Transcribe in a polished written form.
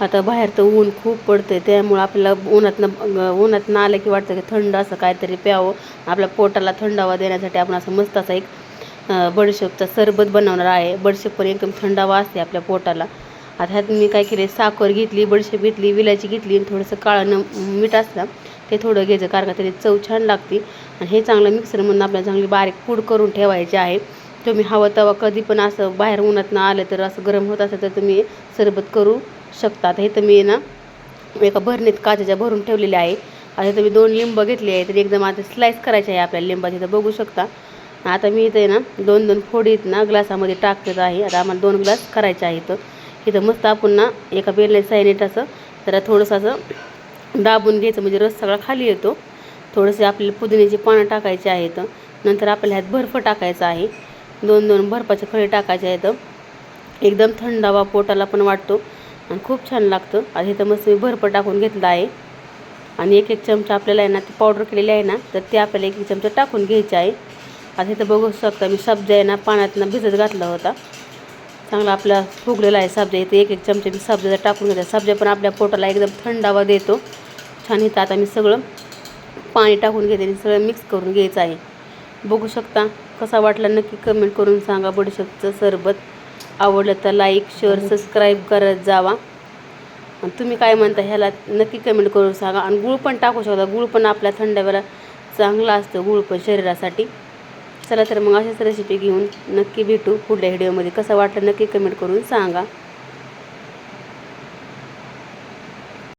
आता बाहेर तर ऊन खूप पडते, त्यामुळं आपल्याला उन्हातनं आलं की वाटतं की थंड असं काहीतरी प्यावं. आपल्या पोटाला थंडावा देण्यासाठी आपण असं मस्त असा एक बडीशेपचा सरबत बनवणार आहे. बडीशेप पण एकदम थंडावा असते आपल्या पोटाला. आता ह्यात मी काय केले, साखर घेतली, बडीशेप घेतली, विलायची घेतली आणि थोडंसं काळं मीठ असतं ते थोडं घ्यायचं, कारण का तरी चव छान लागते. आणि हे चांगलं मिक्सरमधून आपल्याला चांगली बारीक पूड करून ठेवायचे आहे. तुम्ही हवं तेव्हा कधी पण असं बाहेर उन्हातनं आलं तर असं गरम होत असेल तर तुम्ही सरबत करू शकता. आता इथं मी ना एका भरणीत काचेच्या भरून ठेवलेल्या आहे. आता इथं मी 2 लिंब घेतले आहे, तर एकदम आता स्लाईस करायचे आहे आपल्याला लिंबाची, इथं बघू शकता. आता मी इथे ना 2-2 फोडीत ना ग्लासामध्ये टाकत आहे. आता आम्हाला 2 ग्लास करायचे आहे. इथं मस्त आपण ना एका बेलने सायनेट असं जरा थोडंसं असं दाबून घ्यायचं, म्हणजे रस सगळा खाली येतो. थोडेसे आपल्याला पुदिन्याची पानं टाकायची आहेत. नंतर आपल्याला ह्यात बर्फ टाकायचा आहे. 2-2 बर्फाचे खडे टाकायचे आहेत. एकदम थंडावा पोटाला पण वाटतो आणि खूप छान लागतं. आणि इथं मस्त मी बर्फ टाकून घेतला आहे. आणि 1-1 चमचा आपल्याला आहे ना ती पावडर केलेली आहे ना, तर ते आपल्याला 1-1 चमचा टाकून घ्यायचे आहे. आता इथं बघू शकता मी सब्जा आहे ना पाण्यातनं भिजत घातला होता, चांगला आपला फुगलेला आहे सब्जा. इथे 1-1 चमचे मी सब्जाचा टाकून घेतला. सब्जा पण आपल्या पोटाला एकदम थंडावा देतो छान. इथं आता मी सगळं पाणी टाकून घेते आणि सगळं मिक्स करून घ्यायचं आहे. बघू शकता कसा वाटला नक्की कमेंट करून सांगा. बडीशेपचं सरबत आवडलं तर लाईक शेअर सबस्क्राईब करत जावा. आणि तुम्ही काय म्हणता ह्याला नक्की कमेंट करून सांगा. आणि गूळ पण टाकू शकता, गूळ पण आपल्या थंडाव्याला चांगला असतं, गूळ पण शरीरासाठी. चला तर मग अशाच रेसिपी घेऊन नक्की भेटू पुढल्या व्हिडिओमध्ये. कसं वाटलं नक्की कमेंट करून सांगा.